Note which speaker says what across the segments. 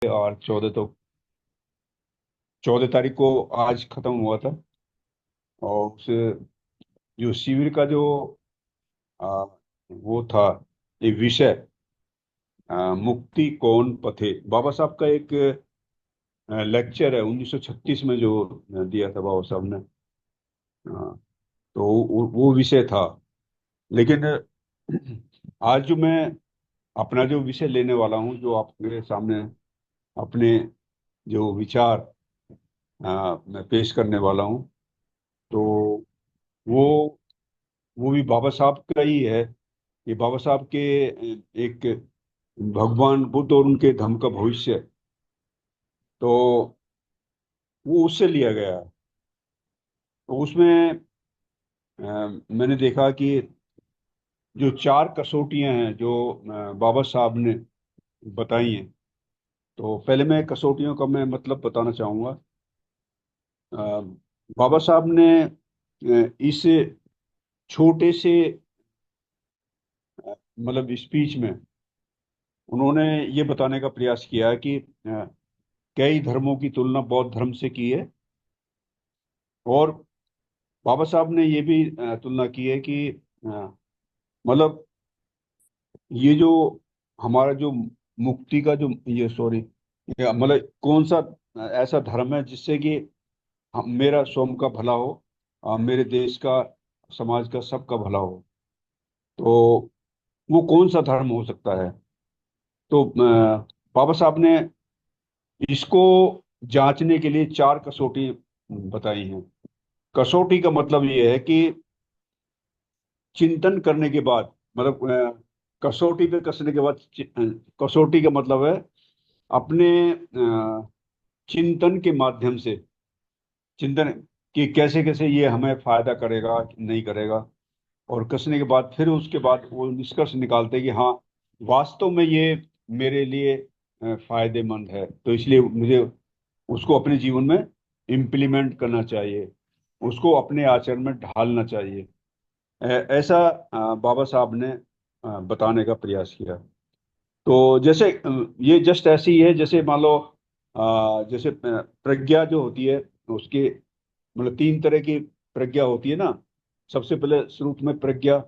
Speaker 1: और 14 तारीख को आज खत्म हुआ था। और उस जो शिविर का जो आ, वो था, ये विषय, मुक्ति कौन पथे, बाबा साहब का एक लेक्चर है 1936 में जो दिया था बाबा साहब ने। आ, तो वो विषय था। लेकिन आज जो मैं अपना जो विषय लेने वाला हूँ, जो आपके सामने अपने जो विचार मैं पेश करने वाला हूँ, तो वो वो भी बाबा साहब का ही है। ये बाबा साहब के एक भगवान बुद्ध और उनके धम्म का भविष्य, तो वो उससे लिया गया है। तो उसमें मैंने देखा कि जो 4 कसौटियां हैं जो बाबा साहब ने बताई हैं। तो पहले मैं कसौटियों का मैं मतलब बताना चाहूँगा। अ, बाबा साहब ने इस छोटे से मतलब स्पीच में उन्होंने ये बताने का प्रयास किया है कि कई धर्मों की तुलना बौद्ध धर्म से की है। और बाबा साहब ने ये भी तुलना की है कि मतलब ये जो हमारा जो मुक्ति का जो ये सॉरी, मतलब कौन सा ऐसा धर्म है जिससे कि मेरा स्वयं का भला हो, मेरे देश का, समाज का, सबका भला हो। तो वो कौन सा धर्म हो सकता है? तो बाबा साहब ने इसको जांचने के लिए 4 कसौटी बताई हैं। कसौटी का मतलब ये है कि चिंतन करने के बाद, मतलब कसौटी पे कसने के बाद कसौटी का मतलब है अपने चिंतन के माध्यम से, चिंतन कि कैसे कैसे ये हमें फायदा करेगा नहीं करेगा। और कसने के बाद फिर उसके बाद वो निष्कर्ष निकालते हैं कि हाँ, वास्तव में ये मेरे लिए फायदेमंद है, तो इसलिए मुझे उसको अपने जीवन में इम्प्लीमेंट करना चाहिए, उसको अपने आचरण में ढालना चाहिए। ऐसा बाबा साहब ने बताने का प्रयास किया। तो जैसे ये जस्ट ऐसी ही है, जैसे मान लो जैसे प्रज्ञा जो होती है, उसके मतलब 3 तरह की प्रज्ञा होती है ना। सबसे पहले शुरू में प्रज्ञा,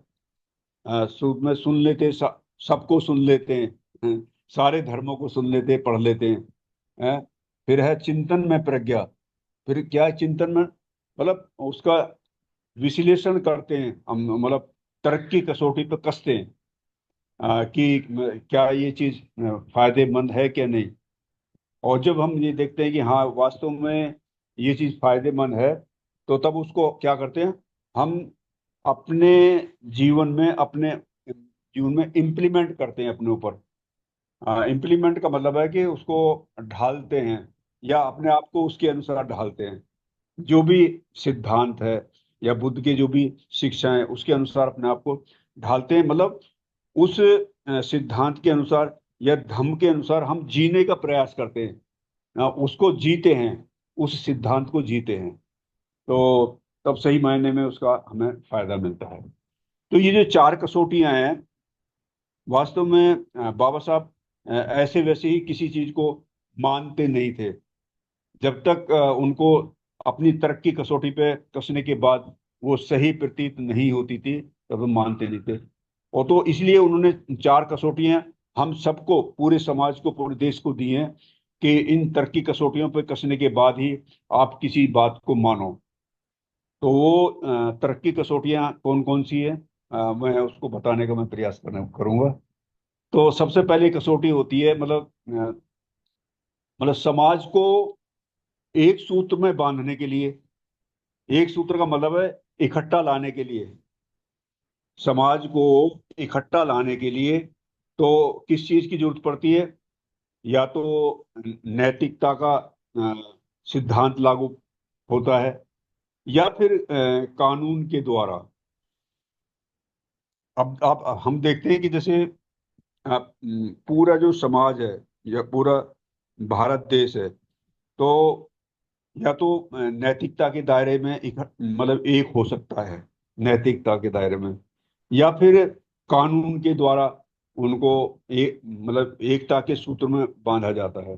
Speaker 1: शुरू में सुन लेते, सबको सुन लेते हैं, सारे धर्मों को सुन लेते हैं, पढ़ लेते हैं, हैं? फिर है चिंतन में प्रज्ञा। फिर क्या है चिंतन में, मतलब उसका विश्लेषण करते हैं हम, मतलब तरक्की कसौटी पर कसते हैं कि क्या ये चीज फायदेमंद है क्या नहीं। और जब हम ये देखते हैं कि हाँ वास्तव में ये चीज फायदेमंद है, तो तब उसको क्या करते हैं हम अपने जीवन में, अपने जीवन में इम्प्लीमेंट करते हैं अपने ऊपर। इम्प्लीमेंट का मतलब है कि उसको ढालते हैं, या अपने आप को उसके अनुसार ढालते हैं। जो भी सिद्धांत है या बुद्ध के जो भी शिक्षा है उसके अनुसार अपने आप को ढालते हैं, मतलब उस सिद्धांत के अनुसार या धम्म के अनुसार हम जीने का प्रयास करते हैं। उसको जीते हैं, उस सिद्धांत को जीते हैं। तो तब सही मायने में उसका हमें फायदा मिलता है। तो ये जो 4 कसौटियां हैं, वास्तव में बाबा साहब ऐसे वैसे ही किसी चीज को मानते नहीं थे। जब तक उनको अपनी तरक्की कसौटी पे कसने के बाद वो सही प्रतीत नहीं होती थी, तब वो मानते नहीं थे। और तो इसलिए उन्होंने 4 कसौटियां हम सबको, पूरे समाज को, पूरे देश को दी हैं कि इन तरक्की कसौटियों पे कसने के बाद ही आप किसी बात को मानो। तो वो तरक्की कसौटियां कौन कौन सी है, मैं उसको बताने का मैं प्रयास करना करूंगा। तो सबसे पहली कसौटी होती है, मतलब समाज को एक सूत्र में बांधने के लिए। एक सूत्र का मतलब है इकट्ठा लाने के लिए, समाज को इकट्ठा लाने के लिए। तो किस चीज की जरूरत पड़ती है? या तो नैतिकता का सिद्धांत लागू होता है, या फिर कानून के द्वारा। अब आप हम देखते हैं कि जैसे पूरा जो समाज है या पूरा भारत देश है, तो या तो नैतिकता के दायरे में मतलब एक हो सकता है, नैतिकता के दायरे में, या फिर कानून के द्वारा उनको एक मतलब एकता के सूत्र में बांधा जाता है।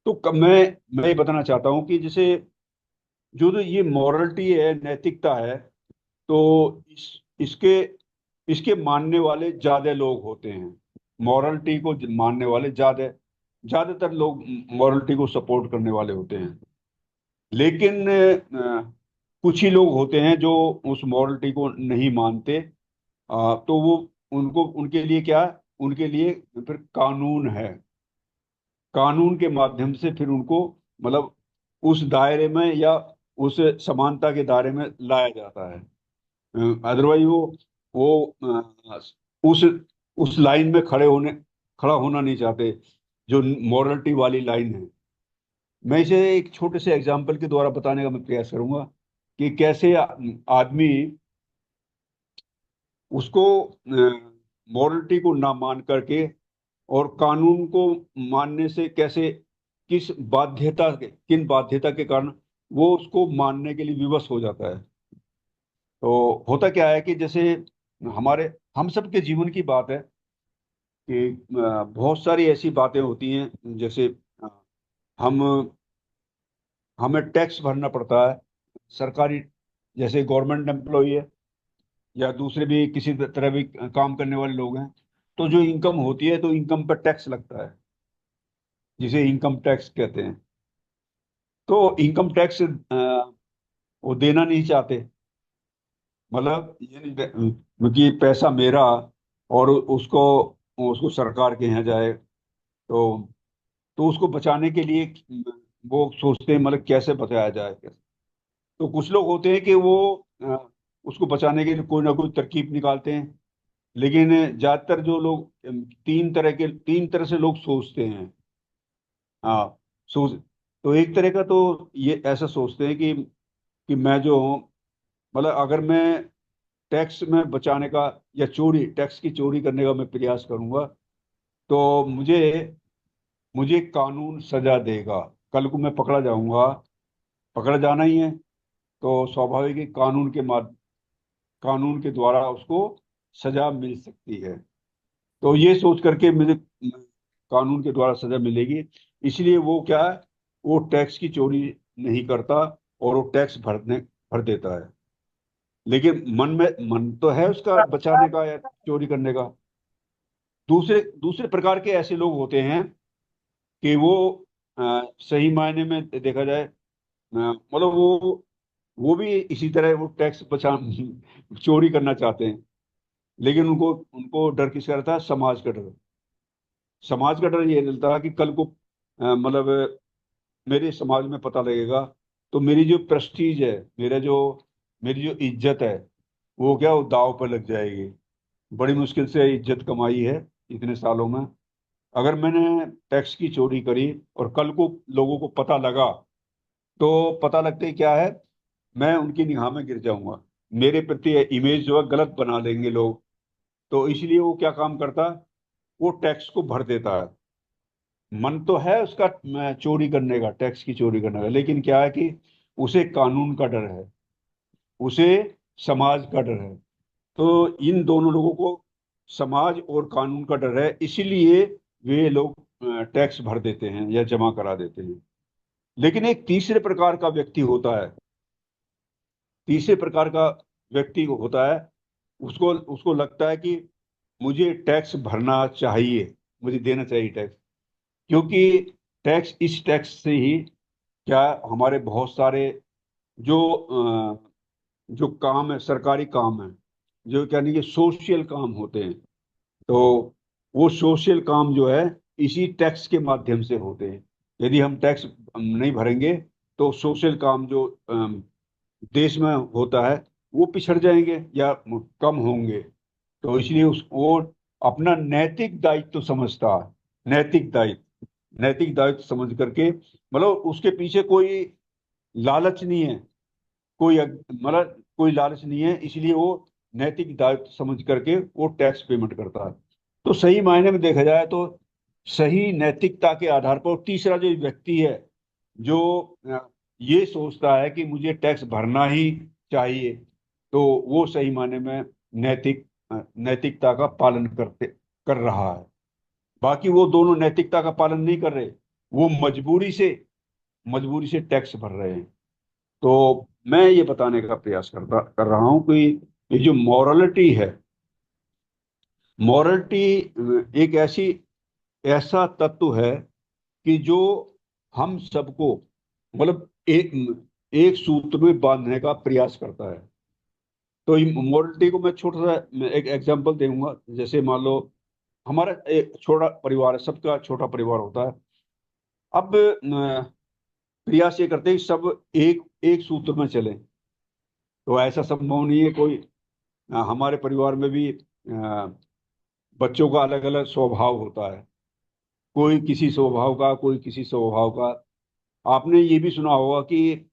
Speaker 1: तो मैं ये बताना चाहता हूँ कि जैसे जो ये मॉरलिटी है, नैतिकता है, तो इसके इसके मानने वाले ज्यादा लोग होते हैं। मॉरलिटी को मानने वाले ज्यादातर लोग मॉरलिटी को सपोर्ट करने वाले होते हैं। लेकिन कुछ ही लोग होते हैं जो उस मॉरलिटी को नहीं मानते। तो वो उनको उनके लिए क्या है? उनके लिए फिर कानून है। कानून के माध्यम से फिर उनको मतलब उस दायरे में या उस समानता के दायरे में लाया जाता है। अदरवाइज वो उस उस लाइन में खड़ा होना नहीं चाहते, जो मॉरलिटी वाली लाइन है। मैं इसे एक छोटे से एग्जाम्पल के द्वारा बताने का मैं प्रयास करूंगा कि कैसे आदमी उसको मॉरलिटी को ना मान करके और कानून को मानने से कैसे, किन बाध्यता के कारण वो उसको मानने के लिए विवश हो जाता है। तो होता क्या है कि जैसे हमारे हम सब के जीवन की बात है कि बहुत सारी ऐसी बातें होती हैं। जैसे अ, हम हमें टैक्स भरना पड़ता है, सरकारी, जैसे गवर्नमेंट एम्प्लॉई है या दूसरे भी किसी तरह भी काम करने वाले लोग हैं, तो जो इनकम होती है तो इनकम पर टैक्स लगता है, जिसे इनकम टैक्स कहते हैं। तो इनकम टैक्स वो देना नहीं चाहते। मतलब ये नहीं क्योंकि पैसा मेरा, और उसको उसको सरकार के यहाँ जाए, तो उसको बचाने के लिए वो सोचते हैं मतलब कैसे बचाया जाए, कैसे। तो कुछ लोग होते हैं कि वो उसको बचाने के लिए कोई ना कोई तरकीब निकालते हैं। लेकिन ज्यादातर जो लोग तीन तरह से लोग सोचते हैं। हाँ, सोच तो एक तरह का तो ये ऐसा सोचते हैं कि मैं जो हूँ, मतलब अगर मैं टैक्स में बचाने का या टैक्स की चोरी करने का मैं प्रयास करूंगा, तो मुझे मुझे कानून सजा देगा। कल को मैं पकड़ा जाऊंगा, पकड़ा जाना ही है, तो स्वाभाविक है कानून के द्वारा उसको सजा मिल सकती है। तो ये सोच करके मुझे कानून के द्वारा सजा मिलेगी, इसलिए वो क्या है, वो टैक्स की चोरी नहीं करता और वो टैक्स भर देता है। लेकिन मन तो है उसका बचाने का या चोरी करने का। दूसरे दूसरे प्रकार के ऐसे लोग होते हैं कि वो सही मायने में देखा जाए, मतलब वो भी इसी तरह वो टैक्स बचा चोरी करना चाहते हैं। लेकिन उनको उनको डर किसका रहता है? समाज का डर। समाज का डर ये रहता है कि कल को मतलब मेरे समाज में पता लगेगा, तो मेरी जो प्रेस्टीज है, मेरी जो इज्जत है, वो दाव पर लग जाएगी। बड़ी मुश्किल से इज्जत कमाई है इतने सालों में। अगर मैंने टैक्स की चोरी करी और कल को लोगों को पता लगा, तो पता लगते ही क्या है, मैं उनकी निगाह में गिर जाऊंगा। मेरे प्रति इमेज जो है गलत बना लेंगे लोग। तो इसलिए वो क्या काम करता है, वो टैक्स को भर देता है। मन तो है उसका चोरी करने का, टैक्स की चोरी करने का, लेकिन क्या है कि उसे कानून का डर है, उसे समाज का डर है। तो इन दोनों लोगों को समाज और कानून का डर है, इसीलिए वे लोग टैक्स भर देते हैं या जमा करा देते हैं। लेकिन एक तीसरे प्रकार का व्यक्ति होता है, उसको उसको लगता है कि मुझे टैक्स भरना चाहिए, मुझे देना चाहिए टैक्स। क्योंकि इस टैक्स से ही क्या, हमारे बहुत सारे जो जो काम है, सरकारी काम है, जो क्या नहीं, कि सोशल काम होते हैं, तो वो सोशल काम जो है इसी टैक्स के माध्यम से होते हैं। यदि हम टैक्स नहीं भरेंगे, तो सोशल काम जो देश में होता है वो पिछड़ जाएंगे या कम होंगे। तो इसलिए वो अपना नैतिक दायित्व समझता है। नैतिक दायित्व नैतिक दायित्व समझ करके, मतलब उसके पीछे कोई लालच नहीं है, कोई लालच नहीं है, इसलिए वो नैतिक दायित्व समझ करके वो टैक्स पेमेंट करता है। तो सही मायने में देखा जाए तो सही नैतिकता के आधार पर तीसरा जो व्यक्ति है, जो ये सोचता है कि मुझे टैक्स भरना ही चाहिए, तो वो सही मायने में नैतिकता का पालन कर रहा है। बाकी वो दोनों नैतिकता का पालन नहीं कर रहे, वो मजबूरी से टैक्स भर रहे हैं। तो मैं ये बताने का प्रयास कर रहा हूं कि ये जो मॉरलिटी है, मॉरलिटी एक ऐसा तत्व है कि जो हम सबको मतलब एक सूत्र में बांधने का प्रयास करता है। तो मॉरलिटी को मैं छोटा सा मैं एक एग्जांपल दूंगा। जैसे मान लो हमारा एक छोटा परिवार है, सबका छोटा परिवार होता है। अब प्रयास ये करते हैं कि सब एक एक सूत्र में चलें। तो ऐसा संभव नहीं है। कोई हमारे परिवार में भी बच्चों का अलग अलग स्वभाव होता है। कोई किसी स्वभाव का, कोई किसी स्वभाव का। आपने ये भी सुना होगा कि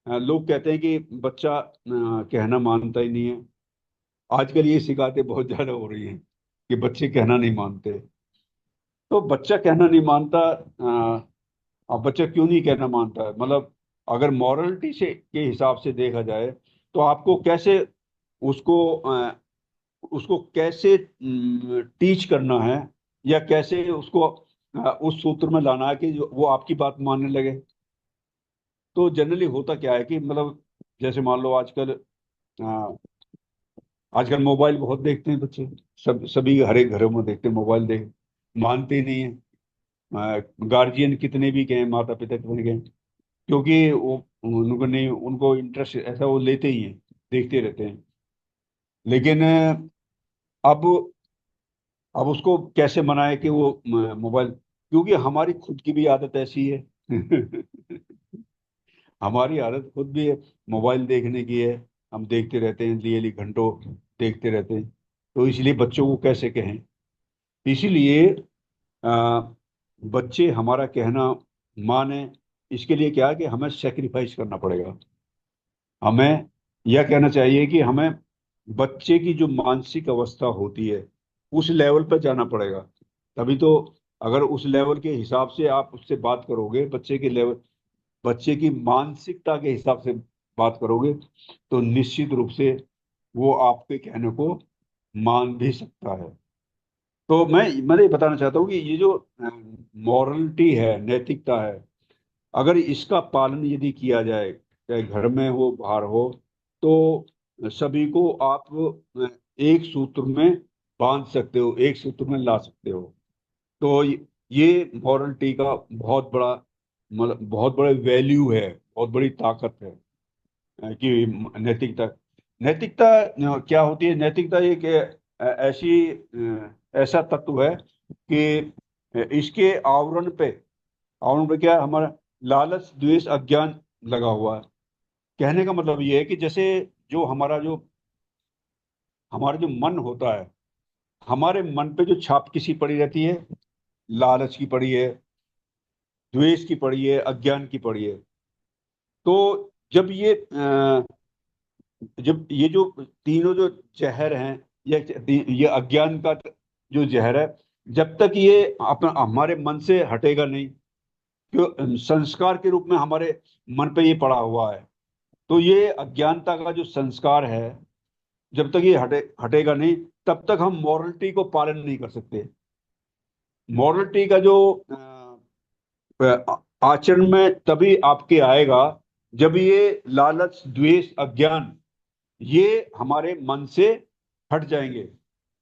Speaker 1: लोग कहते हैं कि बच्चा कहना मानता ही नहीं है। आजकल ये शिकायतें बहुत ज्यादा हो रही हैं कि बच्चे कहना नहीं मानते। तो बच्चा कहना नहीं मानता, अब बच्चा क्यों नहीं कहना मानता है? मतलब अगर मॉरलिटी से के हिसाब से देखा जाए तो आपको कैसे उसको उसको कैसे टीच करना है, या कैसे उसको उस सूत्र में लाना है कि वो आपकी बात मानने लगे। तो जनरली होता क्या है कि मतलब जैसे मान लो आजकल मोबाइल बहुत देखते हैं बच्चे। सभी हर एक घरों में देखते हैं, मोबाइल देख मानते ही नहीं है। गार्जियन कितने भी कहें, माता पिता कितने कहें, क्योंकि वो उनको नहीं, उनको इंटरेस्ट ऐसा, वो लेते ही हैं, देखते रहते हैं। लेकिन अब अब उसको कैसे मनाए कि वो मोबाइल, क्योंकि हमारी खुद की भी आदत ऐसी है। हमारी आदत खुद भी है, मोबाइल देखने की है। हम देखते रहते हैं, लिए घंटों देखते रहते हैं। तो इसलिए बच्चों को कैसे कहें? इसीलिए आ, बच्चे हमारा कहना माने, इसके लिए क्या है कि हमें सेक्रीफाइस करना पड़ेगा। हमें यह कहना चाहिए कि हमें बच्चे की जो मानसिक अवस्था होती है उस लेवल पर जाना पड़ेगा। तभी तो, अगर उस लेवल के हिसाब से आप उससे बात करोगे, बच्चे की मानसिकता के हिसाब से बात करोगे, तो निश्चित रूप से वो आपके कहने को मान भी सकता है। तो मैं ये बताना चाहता हूँ कि ये जो मॉरलिटी है, नैतिकता है, अगर इसका पालन यदि किया जाए, चाहे घर में हो बाहर हो, तो सभी को आप एक सूत्र में बांध सकते हो, एक सूत्र में ला सकते हो। तो ये मॉरलिटी का बहुत बड़ा, मतलब बहुत बड़ा वैल्यू है, बहुत बड़ी ताकत है। कि नैतिकता नैतिकता क्या होती है? नैतिकता एक ऐसा तत्व है कि इसके आवरण पे क्या है? हमारा लालच, द्वेष, अज्ञान लगा हुआ है। कहने का मतलब ये है कि जैसे जो हमारा जो मन होता है, हमारे मन पे जो छाप किसी पड़ी रहती है, लालच की पड़ी है, द्वेष की पड़ी है, अज्ञान की पड़ी है। तो जब ये जो तीनों जो जहर हैं, ये अज्ञान का जो जहर है, जब तक ये अपना हमारे मन से हटेगा नहीं, क्यों संस्कार के रूप में हमारे मन पे ये पड़ा हुआ है। तो ये अज्ञानता का जो संस्कार है, जब तक ये हटेगा नहीं, तब तक हम मॉरलिटी को पालन नहीं कर सकते। मॉरलिटी का जो आचरण में तभी आपके आएगा जब ये लालच, द्वेष, अज्ञान ये हमारे मन से हट जाएंगे।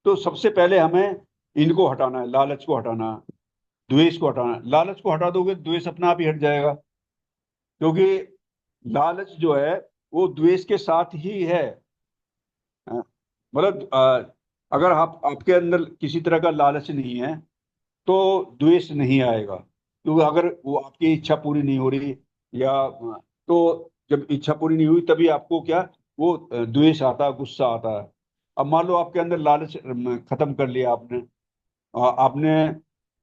Speaker 1: तो सबसे पहले हमें इनको हटाना है, लालच को हटाना है, द्वेष को हटाना है। लालच को हटा दोगे, द्वेष अपने आप ही हट जाएगा। क्योंकि लालच जो है वो द्वेष के साथ ही है। हाँ, मतलब अगर आपके अंदर किसी तरह का लालच नहीं है तो द्वेष नहीं आएगा। क्योंकि अगर वो आपकी इच्छा पूरी नहीं हो रही, या तो जब इच्छा पूरी नहीं हुई तभी आपको क्या, वो द्वेष आता है, गुस्सा आता है। अब मान लो आपके अंदर लालच खत्म कर लिया आपने। आपने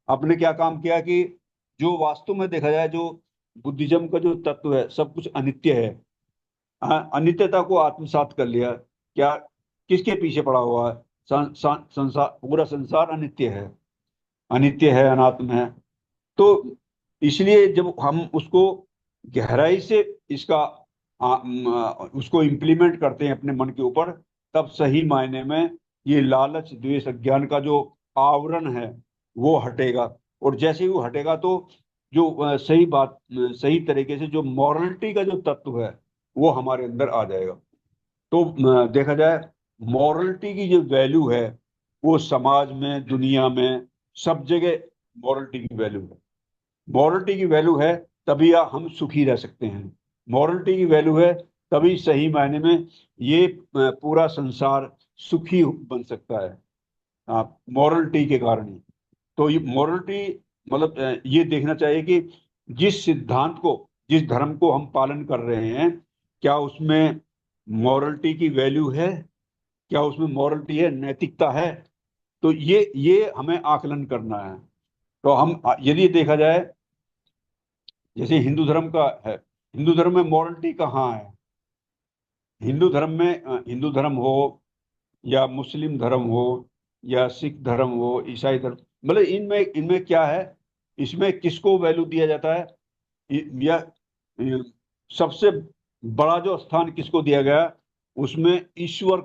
Speaker 1: आपने क्या काम किया कि जो वास्तव में देखा जाए, जो बुद्धिज्म का जो तत्व है, सब कुछ अनित्य है। अनित्यता को आत्मसात कर लिया। क्या, किसके पीछे पड़ा हुआ है? संसार, पूरा संसार अनित्य है, अनित्य है, अनात्म है। तो इसलिए जब हम उसको गहराई से इसका उसको इम्प्लीमेंट करते हैं अपने मन के ऊपर, तब सही मायने में ये लालच, द्वेष, अज्ञान का जो आवरण है वो हटेगा। और जैसे ही वो हटेगा तो जो सही तरीके से जो मॉरलिटी का जो तत्व है वो हमारे अंदर आ जाएगा। तो देखा जाए, मॉरलिटी की जो वैल्यू है वो समाज में, दुनिया में, सब जगह मॉरलिटी की वैल्यू है। मॉरलिटी की वैल्यू है तभी हम सुखी रह सकते हैं। मॉरलिटी की वैल्यू है तभी सही मायने में ये पूरा संसार सुखी बन सकता है, मॉरलिटी के कारण ही। तो ये मॉरलिटी मतलब ये देखना चाहिए कि जिस सिद्धांत को, जिस धर्म को हम पालन कर रहे हैं, क्या उसमें मॉरलिटी की वैल्यू है, क्या उसमें मॉरलिटी है, नैतिकता है। तो ये हमें आकलन करना है। तो हम यदि देखा जाए, जैसे हिंदू धर्म का है, हिंदू धर्म में मॉरलिटी कहाँ है? हिंदू धर्म हो या मुस्लिम धर्म हो या सिख धर्म हो, ईसाई धर्म, मतलब इनमें इनमें क्या है? इसमें किसको वैल्यू दिया जाता है? या सबसे बड़ा जो स्थान किसको दिया गया? उसमें ईश्वर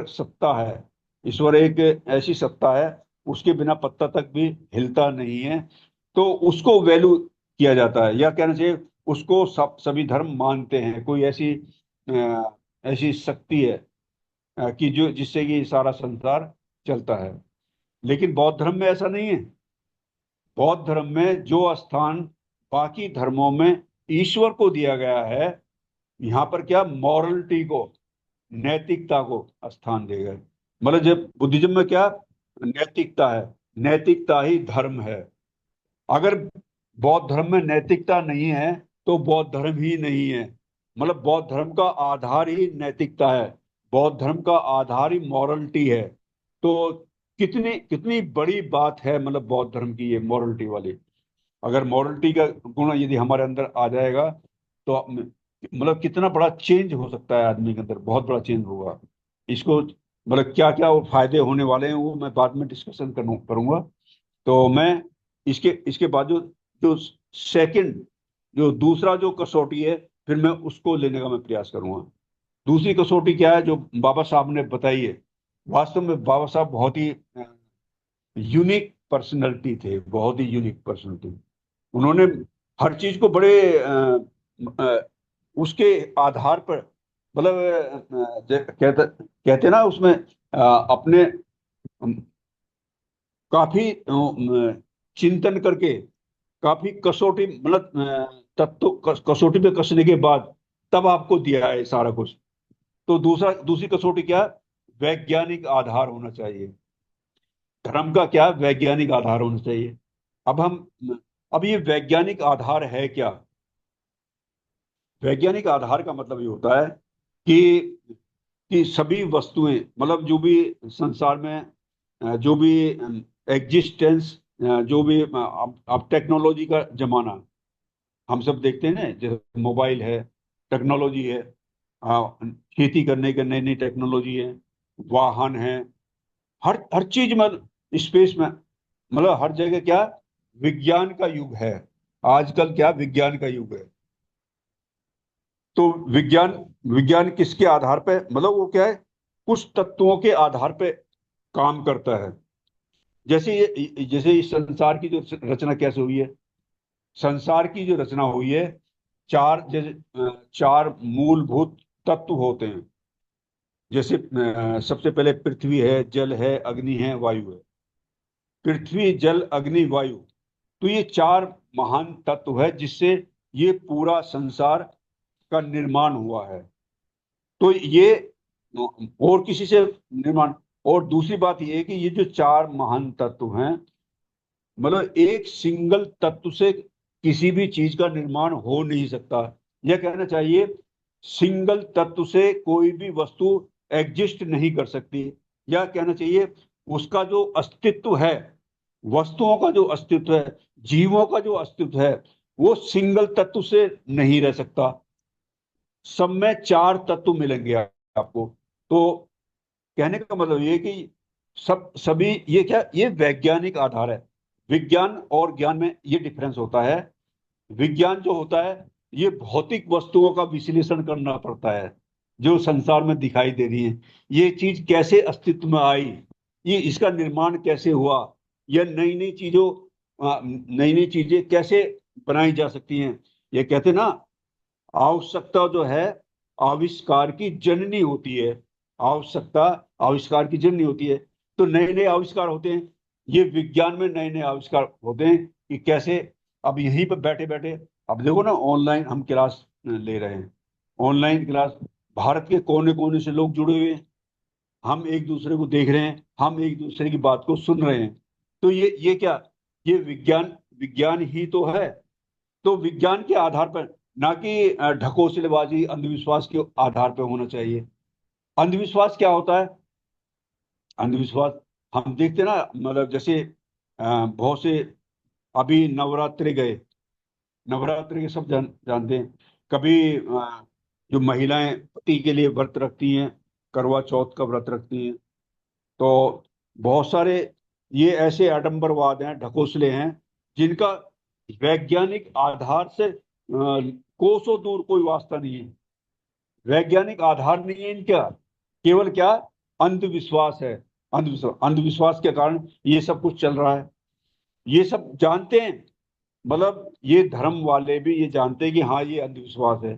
Speaker 1: सत्ता है। ईश्वर एक ऐसी सत्ता है, उसके बिना पत्ता तक भी हिलता नहीं है। तो उसको वैल्यू किया जाता है, या कहना चाहिए उसको सभी धर्म मानते हैं। कोई ऐसी शक्ति है कि जो जिससे कि सारा संसार चलता है। लेकिन बौद्ध धर्म में ऐसा नहीं है। बौद्ध धर्म में जो स्थान बाकी धर्मों में ईश्वर को दिया गया है, यहाँ पर क्या, मॉरलिटी को, नैतिकता को स्थान दिया गया है। मतलब जब बुद्धिज्म में क्या, नैतिकता है, नैतिकता ही धर्म है। अगर बौद्ध धर्म में नैतिकता नहीं है तो बौद्ध धर्म ही नहीं है। मतलब बौद्ध धर्म का आधार ही नैतिकता है, बौद्ध धर्म का आधार ही मॉरलिटी है। तो कितनी कितनी बड़ी बात है, मतलब बौद्ध धर्म की ये मॉरलिटी वाली। अगर मॉरलिटी का गुण यदि हमारे अंदर आ जाएगा तो मतलब कितना बड़ा चेंज हो सकता है आदमी के अंदर, बहुत बड़ा चेंज होगा। इसको मतलब क्या क्या वो फायदे होने वाले हैं वो मैं बाद में डिस्कशन करूंगा। तो मैं इसके इसके बाद जो सेकंड, जो दूसरा जो कसौटी है, फिर मैं उसको लेने का मैं प्रयास करूंगा। दूसरी कसौटी क्या है जो बाबा साहब ने बताई है? वास्तव में बाबा साहब बहुत ही यूनिक पर्सनैलिटी थे, बहुत ही यूनिक पर्सनैलिटी। उन्होंने हर चीज को बड़े उसके आधार पर, मतलब कहते ना उसमें अपने काफी चिंतन करके, काफी कसौटी, मतलब तत्व कसौटी पे कसने के बाद तब आपको दिया है सारा कुछ। तो दूसरी कसौटी क्या है? वैज्ञानिक आधार होना चाहिए। धर्म का क्या, वैज्ञानिक आधार होना चाहिए। अब हम अब ये वैज्ञानिक आधार है क्या? वैज्ञानिक आधार का मतलब ये होता है कि सभी वस्तुएं, मतलब जो भी संसार में जो भी एग्जिस्टेंस, जो भी अब टेक्नोलॉजी का जमाना हम सब देखते हैं ना, जैसे मोबाइल है, टेक्नोलॉजी है, खेती करने के नई नई टेक्नोलॉजी है, वाहन है, हर हर चीज में, स्पेस में, मतलब हर जगह क्या, विज्ञान का युग है। आजकल क्या, विज्ञान का युग है। तो विज्ञान विज्ञान किसके आधार पे, मतलब वो क्या है, कुछ तत्वों के आधार पे काम करता है। जैसे इस संसार की जो रचना कैसे हुई है? संसार की जो रचना हुई है, चार मूलभूत तत्व होते हैं। जैसे सबसे पहले पृथ्वी है, जल है, अग्नि है, वायु है। पृथ्वी, जल, अग्नि, वायु, तो ये चार महान तत्व है जिससे ये पूरा संसार का निर्माण हुआ है। तो ये और किसी से निर्माण। और दूसरी बात ये है कि ये जो चार महान तत्व हैं, मतलब एक सिंगल तत्व से किसी भी चीज का निर्माण हो नहीं सकता। यह कहना चाहिए, सिंगल तत्व से कोई भी वस्तु एग्जिस्ट नहीं कर सकती। या कहना चाहिए, उसका जो अस्तित्व है, वस्तुओं का जो अस्तित्व है, जीवों का जो अस्तित्व है, वो सिंगल तत्व से नहीं रह सकता। सब में चार तत्व मिलेंगे आपको। तो कहने का मतलब ये कि सभी ये क्या, ये वैज्ञानिक आधार है। विज्ञान और ज्ञान में ये डिफरेंस होता है। विज्ञान जो होता है, ये भौतिक वस्तुओं का विश्लेषण करना पड़ता है जो संसार में दिखाई दे रही है। ये चीज कैसे अस्तित्व में आई, ये इसका निर्माण कैसे हुआ, या नई नई चीजें कैसे बनाई जा सकती हैं। ये कहते हैं ना, आवश्यकता जो है आविष्कार की जननी होती है। आवश्यकता आविष्कार की जननी होती है। तो नए नए आविष्कार होते हैं। ये विज्ञान में नए नए आविष्कार होते हैं कि कैसे। अब यहीं पर बैठे बैठे, अब देखो ना, ऑनलाइन हम क्लास ले रहे हैं। ऑनलाइन क्लास, भारत के कोने कोने से लोग जुड़े हुए हैं। हम एक दूसरे को देख रहे हैं, हम एक दूसरे की बात को सुन रहे हैं। तो ये क्या, ये विज्ञान विज्ञान ही तो है। तो विज्ञान के आधार पर, ना कि ढकोसलेबाजी अंधविश्वास के आधार पर होना चाहिए। अंधविश्वास क्या होता है? अंधविश्वास, हम देखते हैं ना, मतलब जैसे बहुत से, अभी नवरात्रि गए। नवरात्रि के सब जानते हैं। कभी जो महिलाएं पति के लिए व्रत रखती हैं, करवा चौथ का व्रत रखती हैं। तो बहुत सारे ये ऐसे आडंबरवाद हैं, ढकोसले हैं, जिनका वैज्ञानिक आधार से कोसों दूर कोई वास्ता नहीं है। वैज्ञानिक आधार नहीं है इनका। केवल क्या, अंधविश्वास है। अंधविश्वास के कारण ये सब कुछ चल रहा है। ये सब जानते हैं, मतलब ये धर्म वाले भी ये जानते हैं कि हाँ ये अंधविश्वास है।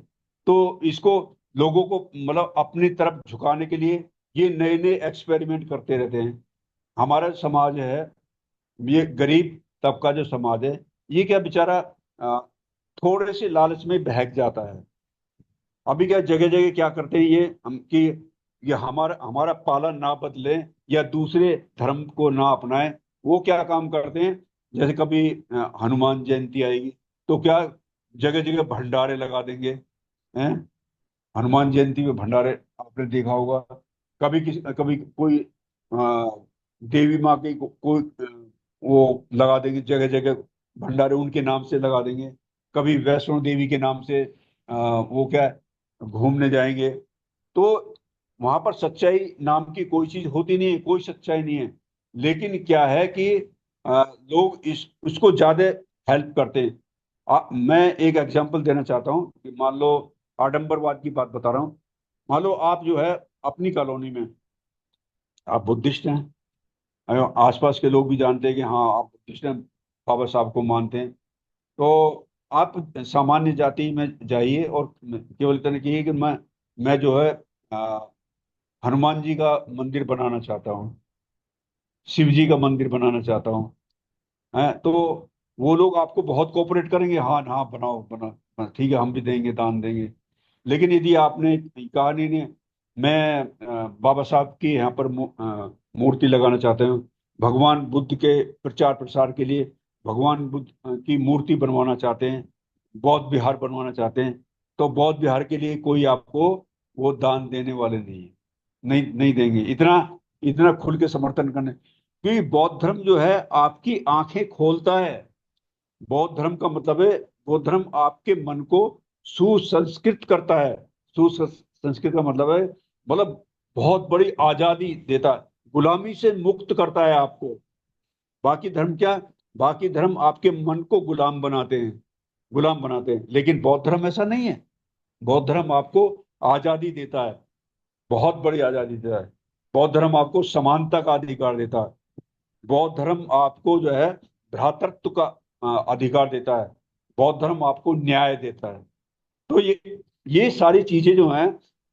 Speaker 1: तो इसको लोगों को मतलब अपनी तरफ झुकाने के लिए ये नए नए एक्सपेरिमेंट करते रहते हैं। हमारा समाज है, ये गरीब तबका जो समाज है, ये क्या बेचारा अ, थोड़े से लालच में बहक जाता है। अभी क्या जगह जगह क्या करते हैं ये, हम कि ये हमारा हमारा पालन ना बदले या दूसरे धर्म को ना अपनाएं। वो क्या काम करते हैं, जैसे कभी हनुमान जयंती आएगी तो क्या, जगह जगह भंडारे लगा देंगे। हैं, हनुमान जयंती में भंडारे आपने देखा होगा। कभी कोई देवी माँ के कोई वो लगा देंगे जगह जगह, भंडारे उनके नाम से लगा देंगे। कभी वैष्णो देवी के नाम से वो क्या है, घूमने जाएंगे। तो वहां पर सच्चाई नाम की कोई चीज होती नहीं है, कोई सच्चाई नहीं है। लेकिन क्या है कि लोग इस उसको ज्यादा हेल्प करते हैं। मैं एक एग्जांपल देना चाहता हूँ कि मान लो, आडंबरवाद की बात बता रहा हूँ। मान लो आप जो है अपनी कॉलोनी में आप बुद्धिस्ट हैं, आसपास के लोग भी जानते हैं कि हाँ आप बुद्धिस्ट हैं, बाबा साहब को मानते हैं। तो आप सामान्य जाति में जाइए और केवल इतना कहिए कि मैं जो है अ, हनुमान जी का मंदिर बनाना चाहता हूँ, शिव जी का मंदिर बनाना चाहता हूँ। तो वो लोग आपको बहुत कोऑपरेट करेंगे, हाँ हाँ बनाओ ठीक है, हम भी देंगे, दान देंगे। लेकिन यदि आपने कहा नहीं नहीं, मैं बाबा साहब की यहाँ पर मूर्ति लगाना चाहता हूँ, भगवान बुद्ध के प्रचार प्रसार के लिए भगवान बुद्ध की मूर्ति बनवाना चाहते हैं, बौद्ध विहार बनवाना चाहते हैं, तो बौद्ध विहार के लिए कोई आपको वो दान देने वाले नहीं है। नहीं नहीं देंगे इतना, इतना खुल के समर्थन करने, क्योंकि बौद्ध धर्म जो है आपकी आंखें खोलता है। बौद्ध धर्म का मतलब है, बौद्ध धर्म आपके मन को सुसंस्कृत करता है। सुसंस्कृत का मतलब बहुत बड़ी आजादी देता है, गुलामी से मुक्त करता है आपको। बाकी धर्म क्या, बाकी धर्म आपके मन को गुलाम बनाते हैं, लेकिन बौद्ध धर्म ऐसा नहीं है। बौद्ध धर्म आपको आजादी देता है, बहुत बड़ी आजादी देता है। बौद्ध धर्म आपको समानता का अधिकार देता है। बौद्ध धर्म आपको जो है भ्रातृत्व का अधिकार देता है। बौद्ध धर्म आपको न्याय देता है। तो ये सारी चीजें जो हैं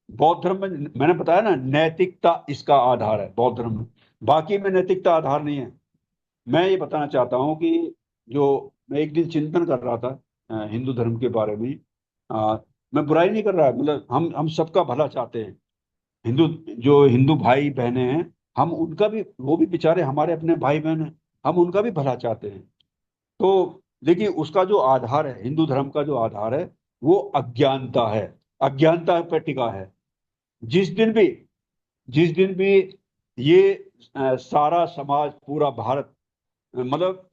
Speaker 1: बौद्ध धर्म में, मैंने बताया ना, नैतिकता इसका आधार है बौद्ध धर्म में। बाकी में नैतिकता आधार नहीं है। मैं ये बताना चाहता हूँ कि जो मैं एक दिन चिंतन कर रहा था हिंदू धर्म के बारे में। अ, मैं बुराई नहीं कर रहा, मतलब हम सबका भला चाहते हैं। हिंदू, जो हिंदू भाई बहनें हैं, हम उनका भी, वो भी बेचारे हमारे अपने भाई बहन हैं, हम उनका भी भला चाहते हैं। तो देखिए, उसका जो आधार है, हिंदू धर्म का जो आधार है, वो अज्ञानता है। अज्ञानता पर टिका है। जिस दिन भी जिस दिन भी ये सारा समाज, पूरा भारत मतलब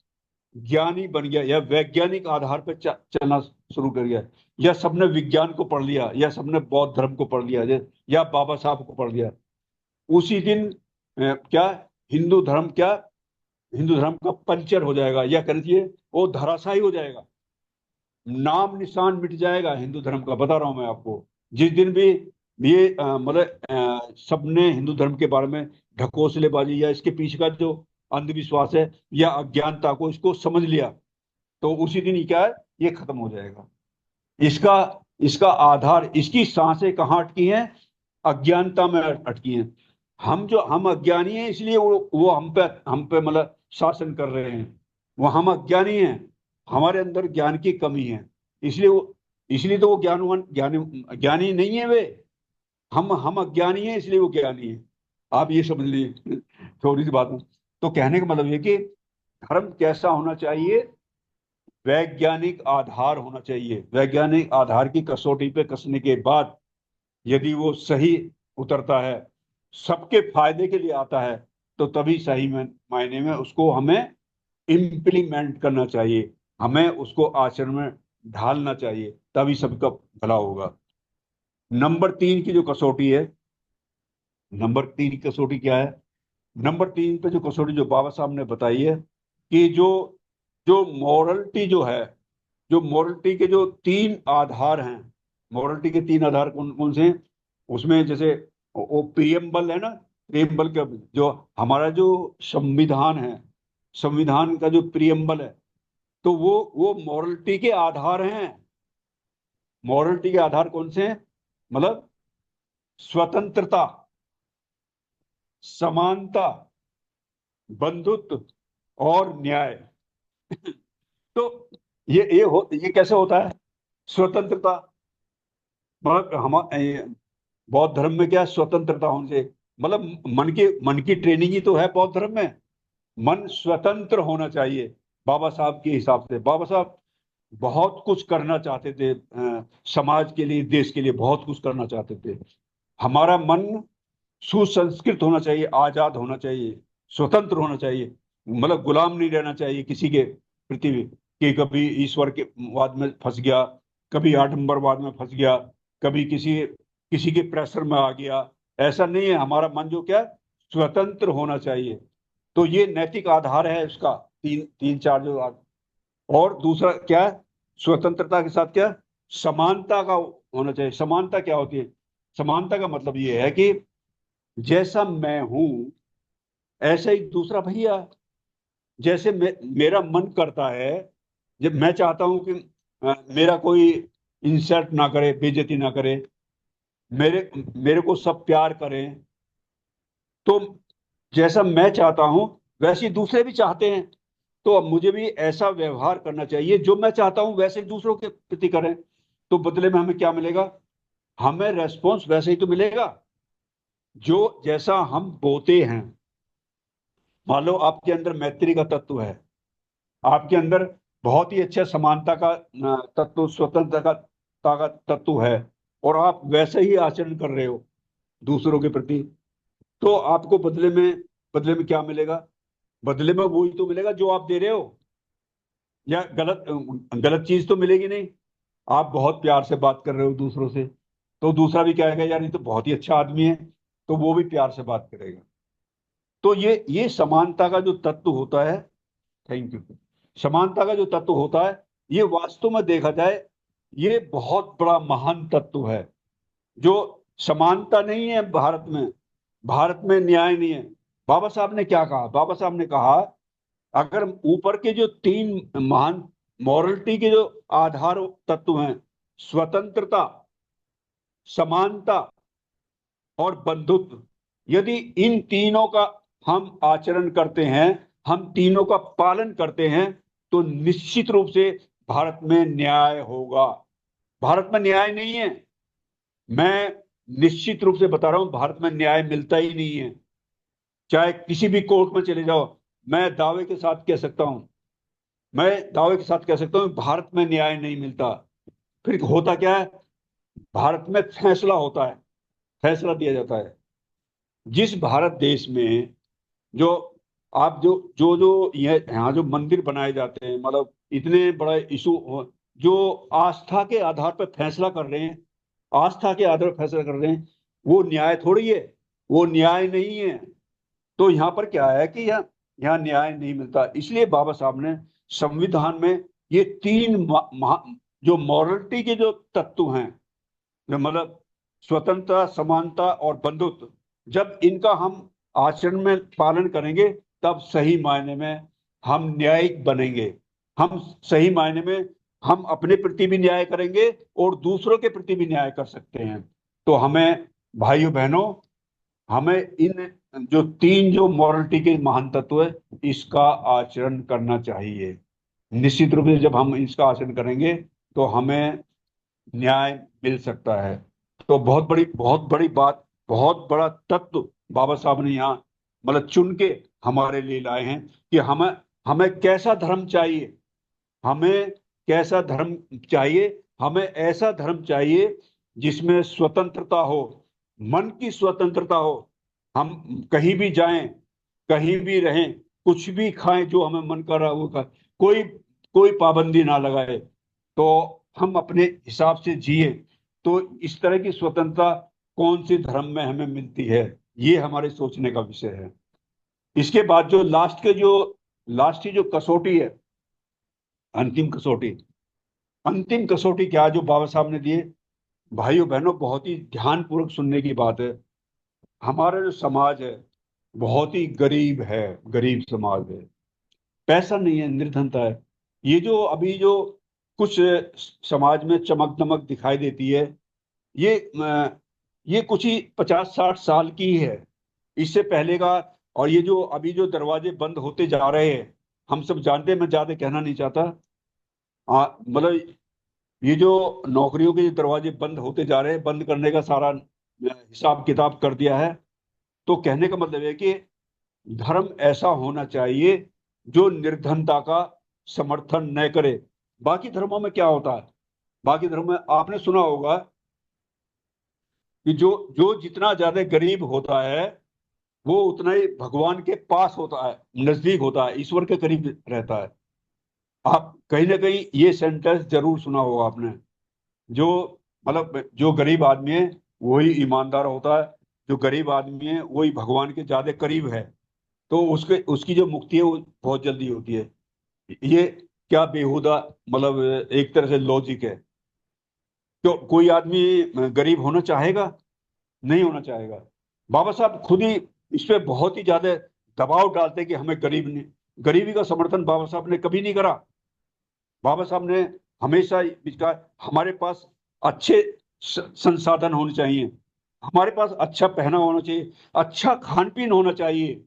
Speaker 1: ज्ञानी बन गया या वैज्ञानिक आधार पर चलना शुरू कर गया, या सबने विज्ञान को पढ़ लिया, या सबने बौद्ध धर्म को पढ़ लिया, या बाबा साहब को पढ़ लिया, उसी दिन क्या, हिंदू धर्म क्या, हिंदू धर्म का पंचर हो जाएगा, या कह लीजिए वो धराशायी हो जाएगा। नाम निशान मिट जाएगा हिंदू धर्म का, बता रहा हूं मैं आपको। जिस दिन भी सबने हिंदू धर्म के बारे में ढकोसलेबाजी या इसके पीछे का जो अंधविश्वास है या अज्ञानता को इसको समझ लिया, तो उसी दिन ही क्या है, ये खत्म हो जाएगा। इसका इसका आधार, इसकी सांसें कहाँ अटकी हैं? अज्ञानता में अटकी हैं। हम अज्ञानी हैं, इसलिए वो हम पे मतलब शासन कर रहे हैं। वो हम अज्ञानी हैं, हमारे अंदर ज्ञान की कमी है, इसलिए तो वो ज्ञानवान ज्ञानी ज्ञानी नहीं है वे। हम अज्ञानी हैं, इसलिए वो ज्ञानी है। आप ये समझ लीजिए थोड़ी सी बात में। तो कहने का मतलब ये कि धर्म कैसा होना चाहिए? वैज्ञानिक आधार होना चाहिए। वैज्ञानिक आधार की कसौटी पे कसने के बाद यदि वो सही उतरता है, सबके फायदे के लिए आता है, तो तभी सही मायने में उसको हमें इम्प्लीमेंट करना चाहिए, हमें उसको आचरण में ढालना चाहिए, तभी सबका भला होगा। नंबर 3 की जो कसौटी है, नंबर 3 की कसौटी क्या है? नंबर 3 पे जो कसौटी जो बाबा साहब ने बताई है कि जो जो मॉरलिटी जो है, जो मॉरलिटी के जो 3 आधार हैं, मॉरलिटी के 3 आधार कौन कौन से हैं? उसमें जैसे वो प्रियम्बल है ना, प्रियम्बल का जो हमारा जो संविधान है, संविधान का जो प्रियम्बल है, तो वो मॉरलिटी के आधार हैं। मॉरलिटी के आधार कौन से हैं? मतलब स्वतंत्रता, समानता, बंधुत्व और न्याय। तो ये कैसे होता है? स्वतंत्रता, मतलब बौद्ध धर्म में क्या है? स्वतंत्रता होनी चाहिए। मतलब मन की ट्रेनिंग ही तो है बौद्ध धर्म में। मन स्वतंत्र होना चाहिए। बाबा साहब के हिसाब से बाबा साहब बहुत कुछ करना चाहते थे, समाज के लिए, देश के लिए बहुत कुछ करना चाहते थे। हमारा मन सुसंस्कृत होना चाहिए, आजाद होना चाहिए, स्वतंत्र होना चाहिए। मतलब गुलाम नहीं रहना चाहिए किसी के प्रति भी, कि कभी ईश्वर के वाद में फंस गया, कभी आडंबरवाद में फंस गया, कभी किसी किसी के प्रेशर में आ गया। ऐसा नहीं है। हमारा मन जो क्या है, स्वतंत्र होना चाहिए। तो ये नैतिक आधार है उसका, तीन तीन चार जो और दूसरा क्या है? स्वतंत्रता के साथ क्या? समानता का होना चाहिए। समानता क्या होती है? समानता का मतलब ये है कि जैसा मैं हूं ऐसा ही दूसरा भैया। जैसे मेरा मन करता है, जब मैं चाहता हूं कि मेरा कोई इंसल्ट ना करे, बेइज्जती ना करे, मेरे मेरे को सब प्यार करें, तो जैसा मैं चाहता हूं वैसे ही दूसरे भी चाहते हैं। तो अब मुझे भी ऐसा व्यवहार करना चाहिए, जो मैं चाहता हूं वैसे ही दूसरों के प्रति करें। तो बदले में हमें क्या मिलेगा? हमें रेस्पॉन्स वैसे ही तो मिलेगा जो जैसा हम बोते हैं। मान लो आपके अंदर मैत्री का तत्व है, आपके अंदर बहुत ही अच्छा समानता का तत्व, स्वतंत्रता का तत्व है, और आप वैसे ही आचरण कर रहे हो दूसरों के प्रति, तो आपको बदले में क्या मिलेगा? बदले में वही तो मिलेगा जो आप दे रहे हो। या गलत गलत चीज तो मिलेगी नहीं। आप बहुत प्यार से बात कर रहे हो दूसरों से, तो दूसरा भी कहेगा यार ये तो बहुत ही अच्छा आदमी है, तो वो भी प्यार से बात करेगा। तो ये समानता का जो तत्व होता है, थैंक यू, समानता का जो तत्व होता है, ये वास्तव में देखा जाए ये बहुत बड़ा महान तत्व है। जो समानता नहीं है भारत में, भारत में न्याय नहीं है। बाबा साहब ने क्या कहा? बाबा साहब ने कहा अगर ऊपर के जो 3 महान मॉरलिटी के जो आधार तत्व हैं, स्वतंत्रता, समानता और बंधुत्व, यदि इन तीनों का हम आचरण करते हैं, हम तीनों का पालन करते हैं, तो निश्चित रूप से भारत में न्याय होगा। भारत में न्याय नहीं है, मैं निश्चित रूप से बता रहा हूं, भारत में न्याय मिलता ही नहीं है। चाहे किसी भी कोर्ट में चले जाओ, मैं दावे के साथ कह सकता हूं, मैं दावे के साथ कह सकता हूं भारत में न्याय नहीं मिलता। फिर होता क्या है? भारत में फैसला होता है, फैसला दिया जाता है। जिस भारत देश में जो आप जो यहाँ जो मंदिर बनाए जाते हैं, मतलब इतने बड़ा इशू, जो आस्था के आधार पर फैसला कर रहे हैं, आस्था के आधार पर फैसला कर रहे हैं, वो न्याय थोड़ी है, वो न्याय नहीं है। तो यहाँ पर क्या है कि यहाँ यहाँ न्याय नहीं मिलता। इसलिए बाबा साहब ने संविधान में ये 3 जो मॉरलिटी के जो तत्व हैं, जो मतलब स्वतंत्रता, समानता और बंधुत्व, जब इनका हम आचरण में पालन करेंगे, तब सही मायने में हम न्यायिक बनेंगे। हम सही मायने में हम अपने प्रति भी न्याय करेंगे और दूसरों के प्रति भी न्याय कर सकते हैं। तो हमें, भाइयों बहनों, हमें इन जो तीन जो मॉरलिटी के महान तत्व है, इसका आचरण करना चाहिए। निश्चित रूप से जब हम इसका आचरण करेंगे तो हमें न्याय मिल सकता है। तो बहुत बड़ी बात, बहुत बड़ा तत्व बाबा साहब ने यहाँ मतलब चुन के हमारे लिए लाए हैं कि हमें हमें कैसा धर्म चाहिए। हमें कैसा धर्म चाहिए? हमें ऐसा धर्म चाहिए जिसमें स्वतंत्रता हो, मन की स्वतंत्रता हो। हम कहीं भी जाएं, कहीं भी रहें, कुछ भी खाएं, जो हमें मन कर रहा है वो खाएं। कोई कोई पाबंदी ना लगाए, तो हम अपने हिसाब से जिए। तो इस तरह की स्वतंत्रता कौन सी धर्म में हमें मिलती है? ये हमारे सोचने का विषय है। इसके बाद जो लास्ट की जो कसौटी है, अंतिम कसौटी, अंतिम कसौटी क्या जो बाबा साहब ने दिए, भाइयों बहनों, बहुत ही ध्यानपूर्वक सुनने की बात है। हमारा जो समाज है बहुत ही गरीब है, गरीब समाज है। पैसा नहीं है, निर्धनता है। ये जो अभी जो कुछ समाज में चमक दमक दिखाई देती है, ये ये कुछ ही 50-60 साल की ही है। इससे पहले का, और ये जो अभी जो दरवाजे बंद होते जा रहे हैं, हम सब जानते हैं, मैं ज्यादा कहना नहीं चाहता। मतलब ये जो नौकरियों के दरवाजे बंद होते जा रहे हैं, बंद करने का सारा हिसाब किताब कर दिया है। तो कहने का मतलब है कि धर्म ऐसा होना चाहिए जो निर्धनता का समर्थन न करे। बाकी धर्मों में क्या होता है? बाकी धर्मों में आपने सुना होगा कि जो जो जितना ज्यादा गरीब होता है, वो उतना ही भगवान के पास होता है, नजदीक होता है, ईश्वर के करीब रहता है। आप कहीं ना कहीं ये सेंटेंस जरूर सुना होगा आपने। जो मतलब जो गरीब आदमी है वही ईमानदार होता है, जो गरीब आदमी है वही भगवान के ज्यादा करीब है। तो उसके उसकी जो मुक्ति है वो बहुत जल्दी होती है। ये क्या बेहुदा मतलब एक तरह से लॉजिक है। तो कोई आदमी गरीब होना चाहेगा? नहीं होना चाहेगा। बाबा साहब खुद ही इस पे बहुत ही ज्यादा दबाव डालते कि हमें गरीब नहीं, गरीबी का समर्थन बाबा साहब ने कभी नहीं करा। बाबा साहब ने हमेशा इसका, हमारे पास अच्छे संसाधन होने चाहिए, हमारे पास अच्छा पहना होना चाहिए, अच्छा खान पीन होना चाहिए,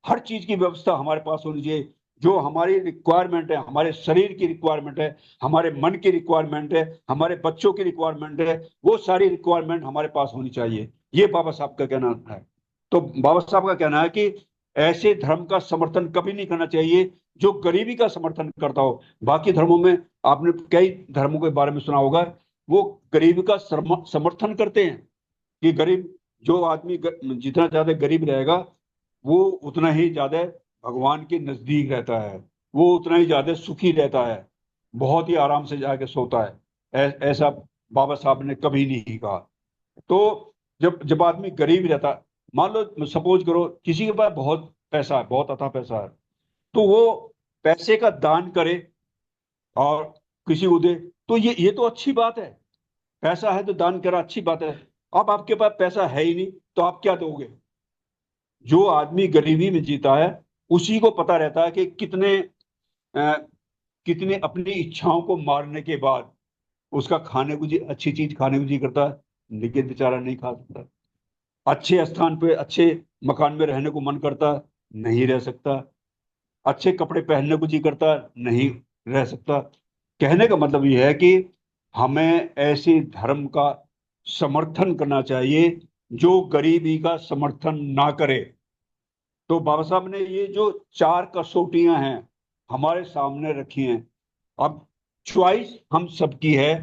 Speaker 1: हर चीज की व्यवस्था हमारे पास होनी चाहिए। जो हमारी रिक्वायरमेंट है, हमारे शरीर की रिक्वायरमेंट है, हमारे मन की रिक्वायरमेंट है, हमारे बच्चों की रिक्वायरमेंट है, वो सारी रिक्वायरमेंट हमारे पास होनी चाहिए। ये बाबा साहब का कहना है। तो बाबा साहब का कहना है कि ऐसे धर्म का समर्थन कभी नहीं करना चाहिए जो गरीबी का समर्थन करता हो। बाकी धर्मों में आपने कई धर्मों के बारे में सुना होगा, वो गरीबी का समर्थन करते हैं कि गरीब, जो आदमी जितना ज्यादा गरीब रहेगा वो उतना ही ज्यादा भगवान के नजदीक रहता है, वो उतना ही ज्यादा सुखी रहता है, बहुत ही आराम से जाके सोता है। ऐसा बाबा साहब ने कभी नहीं कहा। तो जब जब आदमी गरीब रहता, मान लो सपोज करो किसी के पास बहुत पैसा है, बहुत अथा पैसा है, तो वो पैसे का दान करे और किसी को दे, तो ये तो अच्छी बात है। पैसा है तो दान करा, अच्छी बात है। अब आपके पास पैसा है ही नहीं, तो आप क्या दोगे? जो आदमी गरीबी में जीता है उसी को पता रहता है कि अ, कितने अपनी इच्छाओं को मारने के बाद उसका खाने को जी, अच्छी चीज खाने को जी करता है, लेकिन बेचारा नहीं खा सकता। अच्छे स्थान पे, अच्छे मकान में रहने को मन करता है, नहीं रह सकता। अच्छे कपड़े पहनने को जी करता है, नहीं रह सकता। कहने का मतलब यह है कि हमें ऐसे धर्म का समर्थन करना चाहिए जो गरीबी का समर्थन ना करे। तो बाबा साहब ने ये जो चार कसौटियां हैं हमारे सामने रखी हैं। अब चॉइस हम सबकी है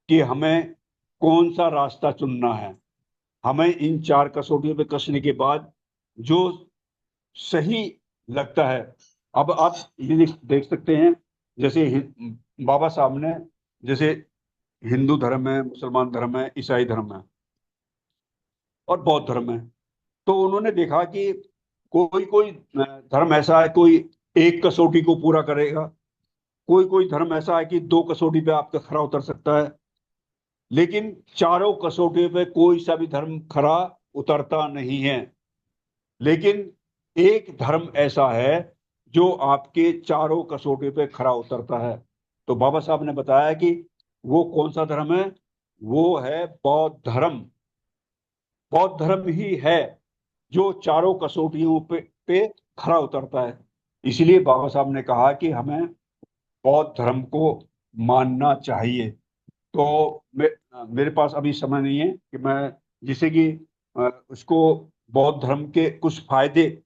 Speaker 1: कि हमें कौन सा रास्ता चुनना है। हमें इन चार कसौटियों पे कसने के बाद जो सही लगता है। अब आप ये देख सकते हैं, जैसे बाबा साहब ने, जैसे हिंदू धर्म है, मुसलमान धर्म है, ईसाई धर्म है और बौद्ध धर्म है। तो उन्होंने देखा कि कोई कोई धर्म ऐसा है, कोई एक कसौटी को पूरा करेगा, कोई कोई धर्म ऐसा है कि दो कसौटी पे आपका खरा उतर सकता है, लेकिन चारों कसौटी पे कोई सा भी धर्म खरा उतरता नहीं है। लेकिन एक धर्म ऐसा है जो आपके चारों कसौटी पे खरा उतरता है। तो बाबा साहब ने बताया कि वो कौन सा धर्म है। वो है बौद्ध धर्म। बौद्ध धर्म ही है जो चारों कसौटियों पे खरा उतरता है। इसलिए बाबा साहब ने कहा कि हमें बौद्ध धर्म को मानना चाहिए। तो मेरे पास अभी समय नहीं है कि मैं, जिसे कि उसको, बौद्ध धर्म के कुछ फायदे